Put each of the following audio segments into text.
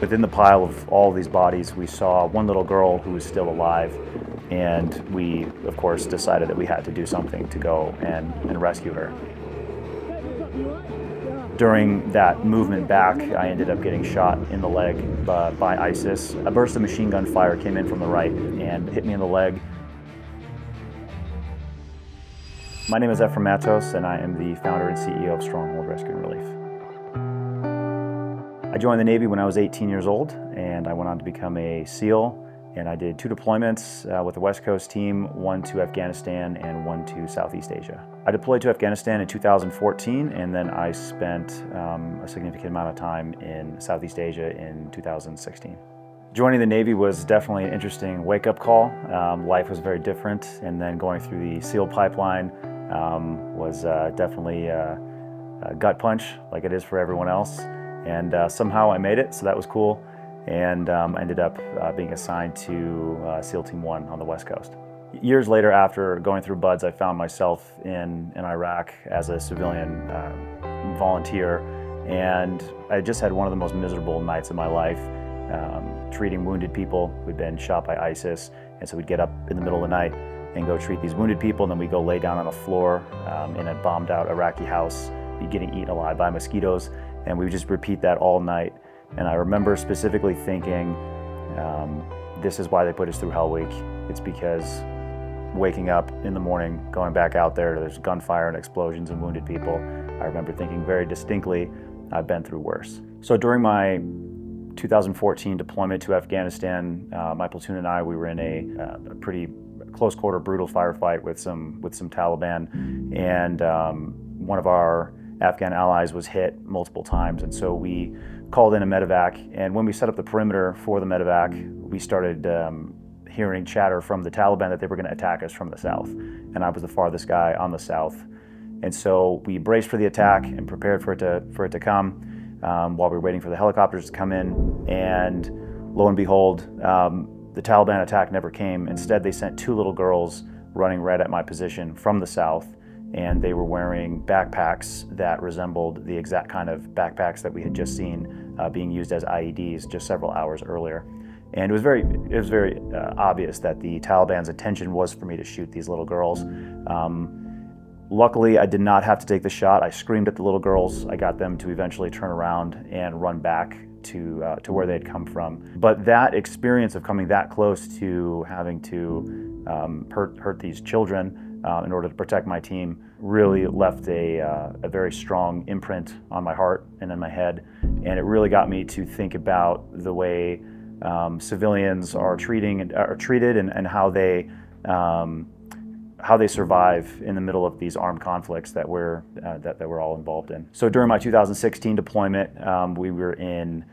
Within the pile of all these bodies, we saw one little girl who was still alive, and we, of course, decided that we had to do something to go and rescue her. During that movement back, I ended up getting shot in the leg by ISIS. A burst of machine gun fire came in from the right and hit me in the leg. My name is Ephraim Mattos, and I am the founder and CEO of Stronghold Rescue and Relief. I joined the Navy when I was 18 years old, and I went on to become a SEAL. And I did 2 deployments with the West Coast team, 1 to Afghanistan and 1 to Southeast Asia. I deployed to Afghanistan in 2014, and then I spent a significant amount of time in Southeast Asia in 2016. Joining the Navy was definitely an interesting wake-up call. Life was very different, and then going through the SEAL pipeline was definitely a gut punch, like it is for everyone else. And somehow I made it, so that was cool. And I ended up being assigned to SEAL Team 1 on the West Coast. Years later, after going through BUD/S, I found myself in Iraq as a civilian volunteer, and I just had one of the most miserable nights of my life, treating wounded people who'd been shot by ISIS. And so we'd get up in the middle of the night and go treat these wounded people, and then we'd go lay down on a floor in a bombed out Iraqi house, be getting eaten alive by mosquitoes, and we would just repeat that all night. And I remember specifically thinking, this is why they put us through Hell Week. It's because waking up in the morning, going back out there's gunfire and explosions and wounded people. I remember thinking very distinctly, I've been through worse. So during my 2014 deployment to Afghanistan, my platoon and I, we were in a pretty close quarter, brutal firefight with some Taliban, and one of our Afghan allies was hit multiple times, and so we called in a medevac. And when we set up the perimeter for the medevac, we started hearing chatter from the Taliban that they were going to attack us from the south, and I was the farthest guy on the south. And so we braced for the attack and prepared for it to come while we were waiting for the helicopters to come in. And lo and behold, the Taliban attack never came. Instead, they sent 2 little girls running right at my position from the south, and they were wearing backpacks that resembled the exact kind of backpacks that we had just seen being used as IEDs just several hours earlier. And it was very obvious that the Taliban's intention was for me to shoot these little girls. Luckily, I did not have to take the shot. I screamed at the little girls. I got them to eventually turn around and run back to where they had come from. But that experience of coming that close to having to hurt these children in order to protect my team really left a very strong imprint on my heart and in my head. And it really got me to think about the way civilians are treated and how they survive in the middle of these armed conflicts that we're all involved in. So during my 2016 deployment, we were in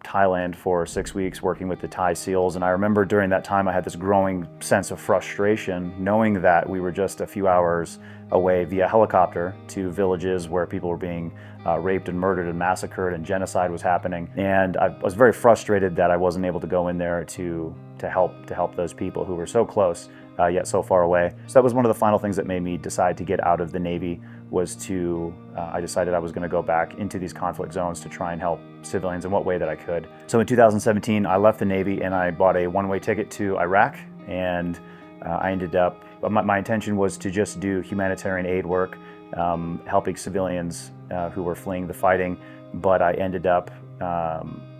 Thailand for 6 weeks working with the Thai SEALs, and I remember during that time I had this growing sense of frustration knowing that we were just a few hours away via helicopter to villages where people were being raped and murdered and massacred and genocide was happening. And I was very frustrated that I wasn't able to go in there to help those people who were so close yet so far away. So that was one of the final things that made me decide to get out of the Navy, was I decided I was going to go back into these conflict zones to try and help civilians in what way that I could. So in 2017, I left the Navy and I bought a one-way ticket to Iraq, and I ended up, my intention was to just do humanitarian aid work, helping civilians who were fleeing the fighting, but I ended up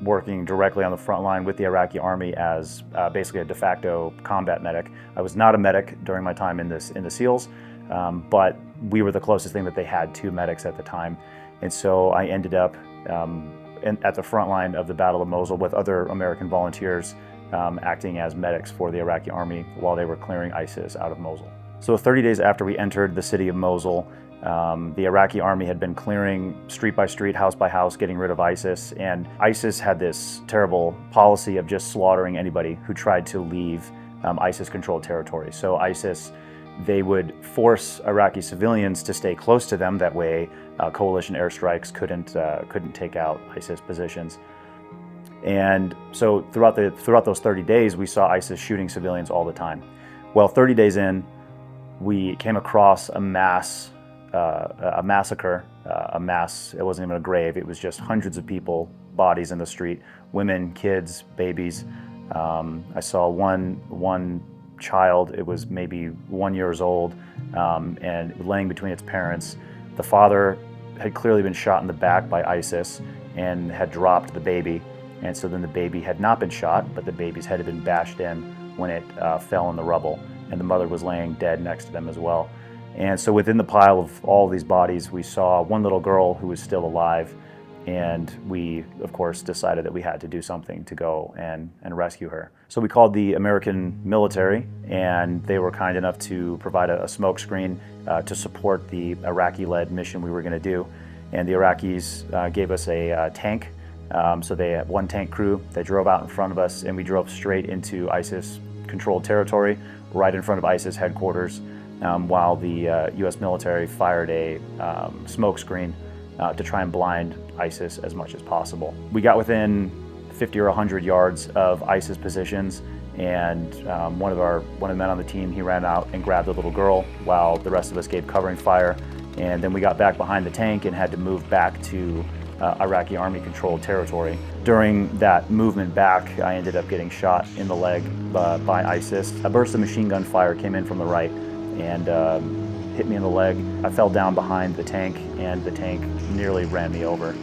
working directly on the front line with the Iraqi army as basically a de facto combat medic. I was not a medic during my time in the SEALs, but we were the closest thing that they had to medics at the time. And so I ended up at the front line of the Battle of Mosul with other American volunteers acting as medics for the Iraqi army while they were clearing ISIS out of Mosul. So 30 days after we entered the city of Mosul, the Iraqi army had been clearing street by street, house by house, getting rid of ISIS. And ISIS had this terrible policy of just slaughtering anybody who tried to leave ISIS-controlled territory. So ISIS, they would force Iraqi civilians to stay close to them. That way, coalition airstrikes couldn't take out ISIS positions. And so throughout those 30 days, we saw ISIS shooting civilians all the time. Well, 30 days in, we came across a massacre, it wasn't even a grave, it was just hundreds of people bodies in the street, women, kids, babies. I saw one child, it was maybe 1 year old, and laying between its parents. The father had clearly been shot in the back by ISIS and had dropped the baby. And so then the baby had not been shot, but the baby's head had been bashed in when it fell in the rubble. And the mother was laying dead next to them as well. And so within the pile of all these bodies, we saw one little girl who was still alive. And we, of course, decided that we had to do something to go and rescue her. So we called the American military, and they were kind enough to provide a smoke screen to support the Iraqi-led mission we were going to do. And the Iraqis gave us a tank. So they had one tank crew. They drove out in front of us, and we drove straight into ISIS-controlled territory, right in front of ISIS headquarters, while the U.S. military fired a smoke screen to try and blind ISIS as much as possible. We got within 50 or 100 yards of ISIS positions, and one of the men on the team, he ran out and grabbed the little girl while the rest of us gave covering fire. And then we got back behind the tank and had to move back to Iraqi Army-controlled territory. During that movement back, I ended up getting shot in the leg by ISIS. A burst of machine gun fire came in from the right and hit me in the leg. I fell down behind the tank, and the tank nearly ran me over.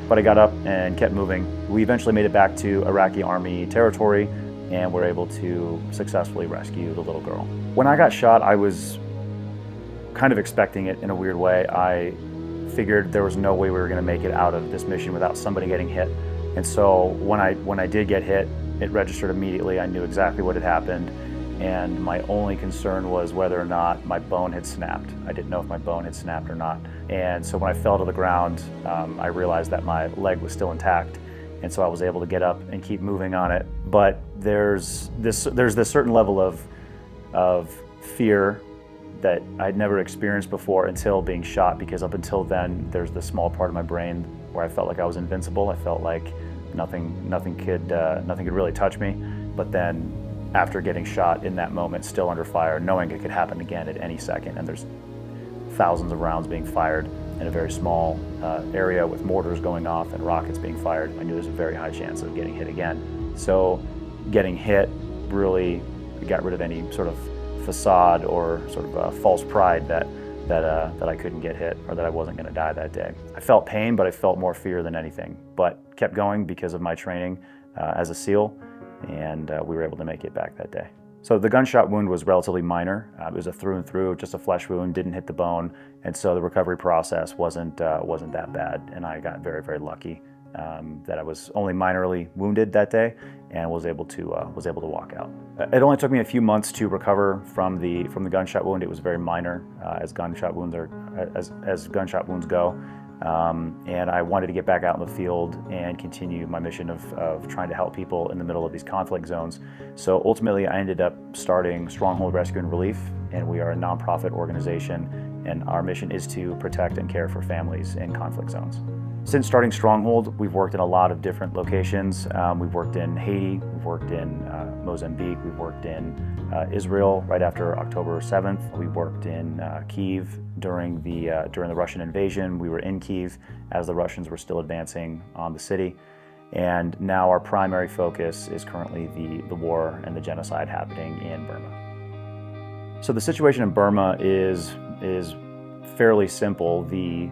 But I got up and kept moving. We eventually made it back to Iraqi Army territory and were able to successfully rescue the little girl. When I got shot, I was kind of expecting it in a weird way. I figured there was no way we were going to make it out of this mission without somebody getting hit. And so when I did get hit, it registered immediately. I knew exactly what had happened, and my only concern was whether or not my bone had snapped. I didn't know if my bone had snapped or not. And so when I fell to the ground, I realized that my leg was still intact, and so I was able to get up and keep moving on it. But there's this certain level of fear that I'd never experienced before until being shot, because up until then, there's this small part of my brain where I felt like I was invincible. I felt like nothing could really touch me. But then after getting shot in that moment, still under fire, knowing it could happen again at any second, and there's thousands of rounds being fired in a very small area with mortars going off and rockets being fired, I knew there's a very high chance of getting hit again. So getting hit really got rid of any sort of facade or sort of false pride that I couldn't get hit or that I wasn't going to die that day. I felt pain, but I felt more fear than anything, but kept going because of my training as a SEAL, and we were able to make it back that day. So the gunshot wound was relatively minor. It was a through and through, just a flesh wound, didn't hit the bone, and so the recovery process wasn't that bad, and I got very, very lucky that I was only minorly wounded that day and was able to walk out. It only took me a few months to recover from the gunshot wound. It was very minor, as gunshot wounds go. And I wanted to get back out in the field and continue my mission of trying to help people in the middle of these conflict zones. So ultimately, I ended up starting Stronghold Rescue and Relief, and we are a nonprofit organization, and our mission is to protect and care for families in conflict zones. Since starting Stronghold, we've worked in a lot of different locations. We've worked in Haiti, we've worked in Mozambique, we've worked in Israel right after October 7th. We worked in Kyiv during the Russian invasion. We were in Kyiv as the Russians were still advancing on the city. And now our primary focus is currently the war and the genocide happening in Burma. So the situation in Burma is fairly simple. The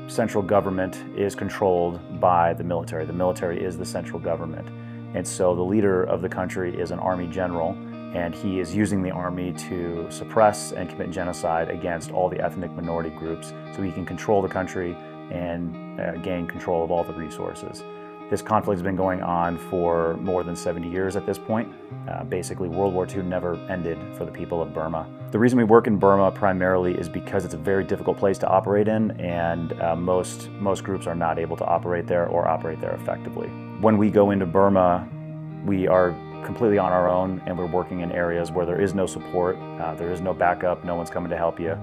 central government is controlled by the military. The military is the central government. And so the leader of the country is an army general, and he is using the army to suppress and commit genocide against all the ethnic minority groups so he can control the country and gain control of all the resources. This conflict has been going on for more than 70 years at this point. Basically, World War II never ended for the people of Burma. The reason we work in Burma primarily is because it's a very difficult place to operate in, and most groups are not able to operate there or operate there effectively. When we go into Burma, we are completely on our own, and we're working in areas where there is no support, there is no backup, no one's coming to help you.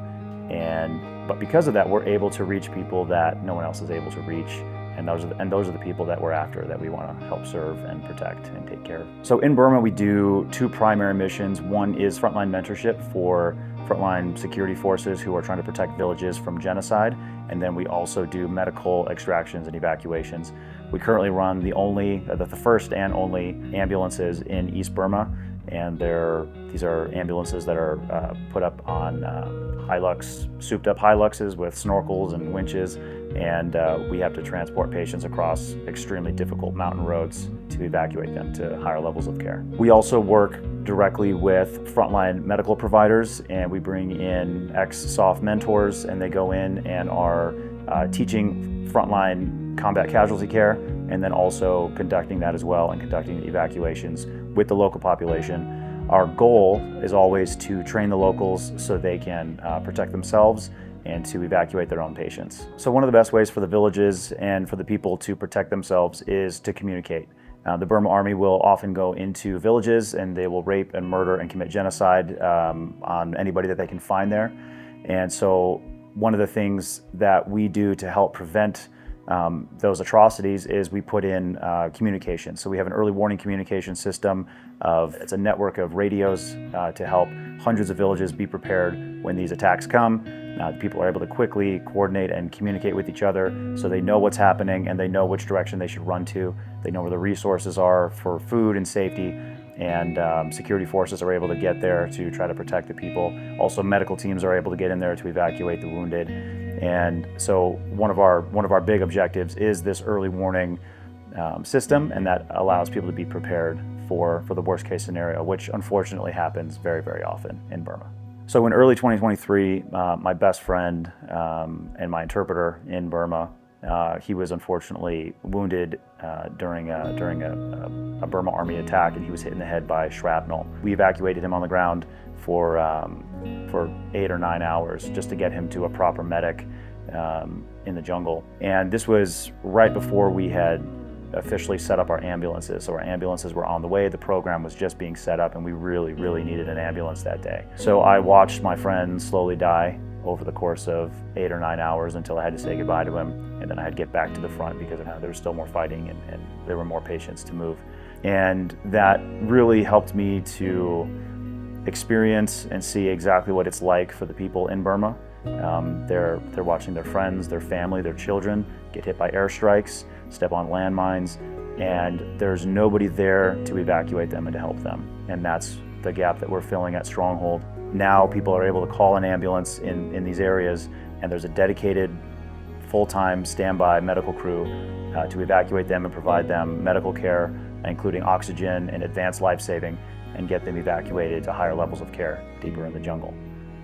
But because of that, we're able to reach people that no one else is able to reach. And those are the people that we're after, that we want to help serve and protect and take care of. So in Burma, we do two primary missions. One is frontline mentorship for frontline security forces who are trying to protect villages from genocide. And then we also do medical extractions and evacuations We currently run the first and only ambulances in East Burma, and these are ambulances that are put up on souped up Hiluxes with snorkels and winches, and we have to transport patients across extremely difficult mountain roads to evacuate them to higher levels of care. We also work directly with frontline medical providers, and we bring in ex-SOF mentors, and they go in and are teaching frontline combat casualty care, and then also conducting that as well and conducting the evacuations with the local population. Our goal is always to train the locals so they can protect themselves and to evacuate their own patients. So one of the best ways for the villages and for the people to protect themselves is to communicate. The Burma Army will often go into villages and they will rape and murder and commit genocide on anybody that they can find there. And so one of the things that we do to help prevent those atrocities is we put in communication. So we have an early warning communication system. It's a network of radios to help hundreds of villages be prepared when these attacks come. People are able to quickly coordinate and communicate with each other so they know what's happening and they know which direction they should run to. They know where the resources are for food and safety, and security forces are able to get there to try to protect the people. Also, medical teams are able to get in there to evacuate the wounded. And so one of our big objectives is this early warning system, and that allows people to be prepared for the worst case scenario, which unfortunately happens very, very often in Burma. So in early 2023, my best friend and my interpreter in Burma, he was unfortunately wounded during a Burma Army attack, and he was hit in the head by shrapnel. We evacuated him on the ground for 8 or 9 hours just to get him to a proper medic in the jungle. And this was right before we had officially set up our ambulances. So our ambulances were on the way, the program was just being set up, and we really, really needed an ambulance that day. So I watched my friend slowly die over the course of 8 or 9 hours until I had to say goodbye to him, and then I had to get back to the front because there was still more fighting and there were more patients to move. And that really helped me to experience and see exactly what it's like for the people in Burma. They're watching their friends, their family, their children get hit by airstrikes, step on landmines, and there's nobody there to evacuate them and to help them. And that's the gap that we're filling at Stronghold. Now people are able to call an ambulance in these areas, and there's a dedicated full-time standby medical crew to evacuate them and provide them medical care, including oxygen and advanced life-saving, and get them evacuated to higher levels of care deeper in the jungle.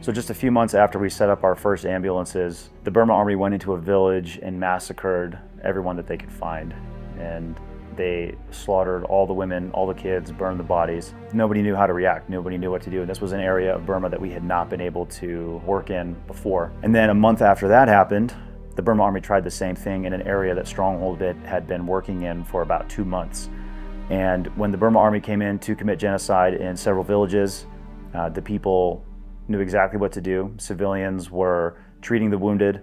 So just a few months after we set up our first ambulances, the Burma Army went into a village and massacred everyone that they could find. And they slaughtered all the women, all the kids, burned the bodies. Nobody knew how to react. Nobody knew what to do. And this was an area of Burma that we had not been able to work in before. And then a month after that happened, the Burma Army tried the same thing in an area that Stronghold had been working in for about 2 months. And when the Burma Army came in to commit genocide in several villages, the people knew exactly what to do. Civilians were treating the wounded.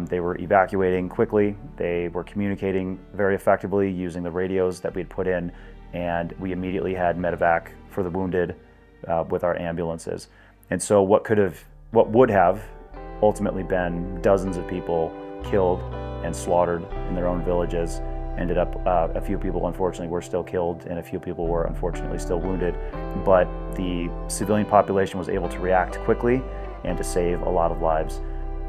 They were evacuating quickly. They were communicating very effectively using the radios that we had put in, and we immediately had medevac for the wounded with our ambulances. And so what would have ultimately been dozens of people killed and slaughtered in their own villages ended up, a few people unfortunately were still killed and a few people were unfortunately still wounded. But the civilian population was able to react quickly and to save a lot of lives.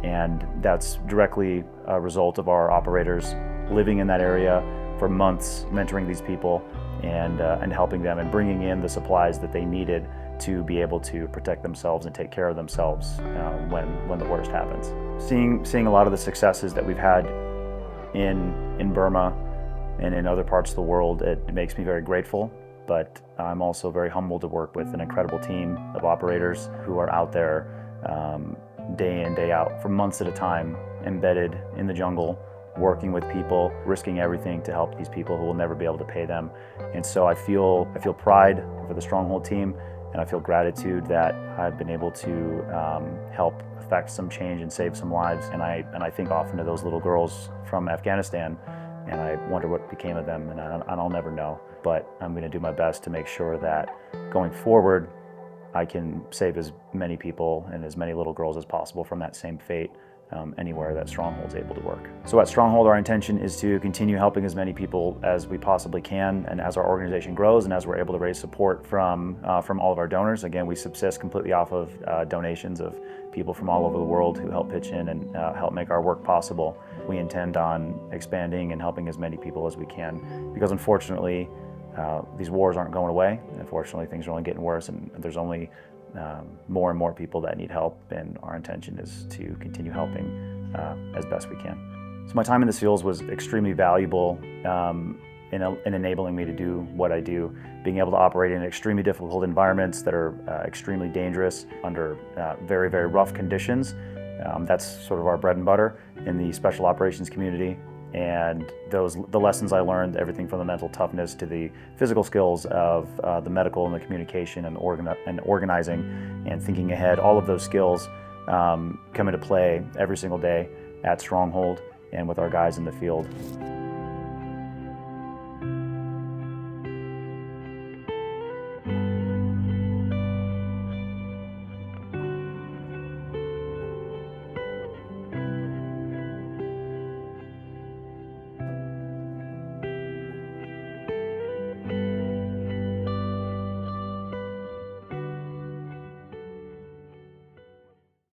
And that's directly a result of our operators living in that area for months, mentoring these people and helping them and bringing in the supplies that they needed to be able to protect themselves and take care of themselves when the worst happens. Seeing a lot of the successes that we've had in Burma and in other parts of the world, it makes me very grateful, but I'm also very humbled to work with an incredible team of operators who are out there day in, day out, for months at a time, embedded in the jungle, working with people, risking everything to help these people who will never be able to pay them. And so I feel pride for the Stronghold team, and I feel gratitude that I've been able to help affect some change and save some lives. And I think often of those little girls from Afghanistan, and I wonder what became of them, and I'll never know. But I'm going to do my best to make sure that going forward, I can save as many people and as many little girls as possible from that same fate anywhere that Stronghold's able to work. So at Stronghold, our intention is to continue helping as many people as we possibly can, and as our organization grows and as we're able to raise support from all of our donors. Again, we subsist completely off of donations of people from all over the world who help pitch in and help make our work possible. We intend on expanding and helping as many people as we can, because unfortunately, these wars aren't going away. Unfortunately, things are only getting worse, and there's only more and more people that need help, and our intention is to continue helping as best we can. So my time in the SEALs was extremely valuable in enabling me to do what I do, being able to operate in extremely difficult environments that are extremely dangerous under very, very rough conditions. That's sort of our bread and butter in the special operations community. And the lessons I learned, everything from the mental toughness to the physical skills of the medical and the communication and organizing and thinking ahead, all of those skills come into play every single day at Stronghold and with our guys in the field.